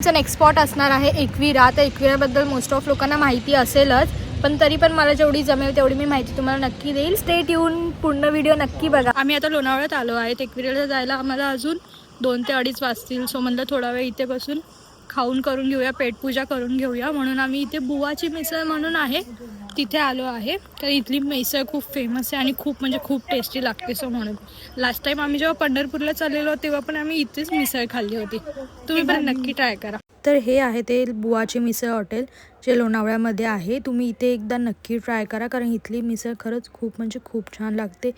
Next spot असणार आहे एकविरा. तर एकविराबद्दल मोस्ट ऑफ लोकांना माहिती असेलच, पण तरी पण मला जेवढी जमेल तेवढी मी माहिती तुम्हाला नक्की देईल. स्टेट येऊन पूर्ण व्हिडिओ नक्की बघा. आम्ही आता लोणावळ्यात आलो आहे. एकविराला जायला आम्हाला अजून 2 ते 2:30 वाजतील. सो म्हणलं थोडा वेळ इथे बसून खाऊन करून घेऊया, पेटपूजा करून घेऊया. म्हणून आम्ही इथे बुवाची मिसळ म्हणून आहे तिथे आलो आहे. तर इथली मिसळ खूप फेमस आहे आणि खूप म्हणजे खूप टेस्टी लागते. सो म्हणून लास्ट टाइम आम्ही जेव्हा पंढरपूरला चाललेलो तेव्हा पण आम्ही इथेच मिसळ खाल्ली होती. तुम्ही पण नक्की ट्राय करा. तर हे आहे ते बुवाची मिसळ हॉटेल जे लोणावळ्यामध्ये आहे. तुम्ही इथे एकदा नक्की ट्राय करा, कारण इथली मिसळ खरंच खूप म्हणजे खूप छान लागते,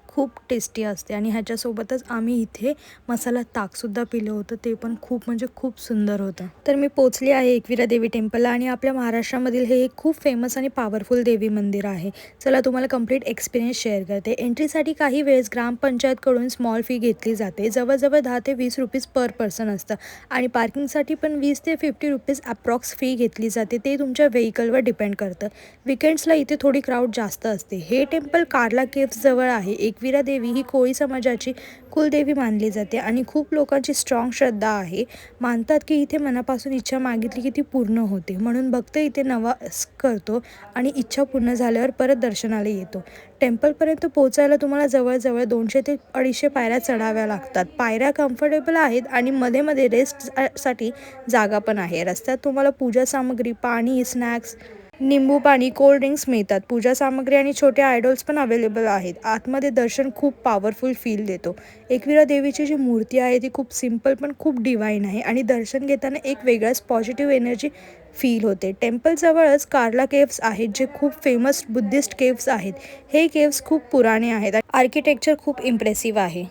खूप टेस्टी असते. आणि ह्याच्यासोबतच आम्ही इथे मसाला ताकसुद्धा पिलं होतं, ते पण खूप म्हणजे खूप सुंदर होतं. तर मी पोचली आहे एकविरा देवी टेम्पलला आणि आपल्या महाराष्ट्रामधील हे एक खूप फेमस आणि पॉवरफुल देवी मंदिर आहे. चला तुम्हाला कंप्लीट एक्सपिरियन्स शेअर करते. एंट्रीसाठी काही वेळेस ग्रामपंचायतकडून स्मॉल फी घेतली जाते. जवळजवळ 10 ते 20 रुपीज पर पर्सन असतं आणि पार्किंगसाठी पण 20 ते 50 रुपीज अप्रॉक्स फी घेतली जाते. ते तुमच्या व्हेकलवर डिपेंड करतं. विकेंड्सला इथे थोडी क्राऊड जास्त असते. हे टेम्पल कार्ला केव्स जवळ आहे. एकविरा देवी ही कोळी समाजाची कुलदेवी मानली जाते आणि खूप लोकांची स्ट्रॉंग श्रद्धा आहे. मानतात की इथे मनापासून इच्छा मागितली की ती पूर्ण होते. म्हणून भक्त इथे नवस करतो आणि इच्छा पूर्ण झाल्यावर परत दर्शनाला येतो. टेम्पलपर्यंत पोहोचायला तुम्हाला जवळजवळ 200 ते 250 पायऱ्या चढाव्या लागतात. पायऱ्या कम्फर्टेबल आहेत आणि मध्ये मध्ये रेस्टसाठी जागा पण आहे. रस्त्यात तुम्हाला पूजा सामग्री, पाणी, स्नॅक्स, निंबू पाणी, कोल्ड ड्रिंक्स मिळतात. पूजा सामग्री आणि छोटे आयडॉल्स पण अवेलेबल आहेत. आतमध्ये दर्शन खूप पॉवरफुल फील देतो. एकविरा देवीची जी मूर्ती आहे ती खूप सिम्पल पण खूप डिवाईन आहे आणि दर्शन घेताना एक वेगळाच पॉझिटिव्ह एनर्जी फील होते. टेम्पलजवळच कार्ला केव्स आहेत जे खूप फेमस बुद्धिस्ट केव्स आहेत. हे केव्स खूप पुराणे आहेत. आर्किटेक्चर खूप इम्प्रेसिव्ह आहे.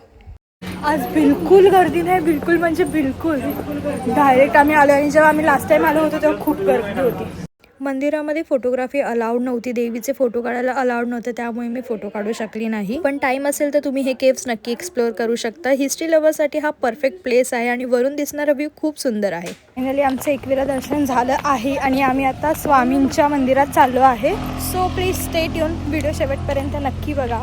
आज बिलकुल गर्दी नाही, बिलकुल म्हणजे बिलकुल. डायरेक्ट आम्ही आलो आणि जेव्हा आम्ही लास्ट टाइम आलो होतो तेव्हा खूप गर्दी होती. मंदिरामध्ये फोटोग्राफी अलाउड नव्हती. देवीचे फोटो काढायला अलाउड नव्हतं, त्यामुळे मी फोटो काढू शकली नाही. पण टाइम असेल तर तुम्ही हे केव्स नक्की एक्सप्लोअर करू शकता. हिस्ट्री लव्हरसाठी हा परफेक्ट प्लेस आहे आणि वरून दिसणारा व्ह्यू खूप सुंदर आहे. फायनली आमचं एकविरा दर्शन झालं आहे आणि आम्ही आता स्वामींच्या मंदिरात चाललो आहे. So please stay tune. Video शेवटपर्यंत नक्की बघा,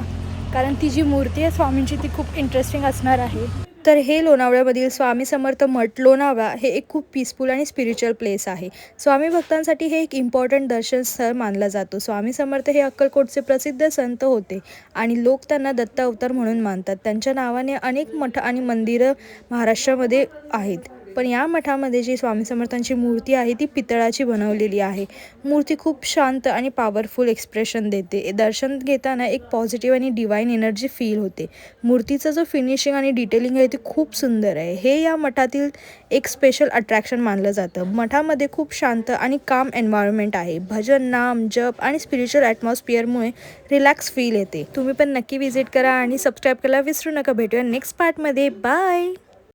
कारण ती जी मूर्ती आहे स्वामींची ती खूप इंटरेस्टिंग असणार आहे. तर हे लोणावळ्यामधील स्वामी समर्थ मठ लोणावळा हे एक खूप पीसफुल आणि स्पिरिच्युअल प्लेस आहे. स्वामी भक्तांसाठी हे एक इम्पॉर्टंट दर्शन स्थळ मानलं जातो. स्वामी समर्थ हे अक्कलकोटचे प्रसिद्ध संत होते आणि लोक त्यांना दत्त अवतार म्हणून मानतात. त्यांच्या नावाने अनेक मठ आणि मंदिरं महाराष्ट्रामध्ये आहेत. पण या मठामध्ये जी स्वामी समर्थांची मूर्ती आहे ती पितळाची बनवलेली आहे. मूर्ती खूप शांत आणि पॉवरफुल एक्सप्रेशन देते. दर्शन घेताना एक पॉझिटिव्ह आणि डिवाईन एनर्जी फील होते. मूर्तीचं जो फिनिशिंग आणि डिटेलिंग आहे ते खूप सुंदर आहे. हे या मठातील एक स्पेशल अट्रॅक्शन मानलं जातं. मठामध्ये खूप शांत आणि काम एन्व्हायरमेंट आहे. भजन, नाम, जप आणि स्पिरिच्युअल ॲटमॉस्फिअरमुळे रिलॅक्स फील येते. तुम्ही पण नक्की व्हिजिट करा आणि सबस्क्राईब करायला विसरू नका. भेटूया नेक्स्ट पार्टमध्ये. बाय.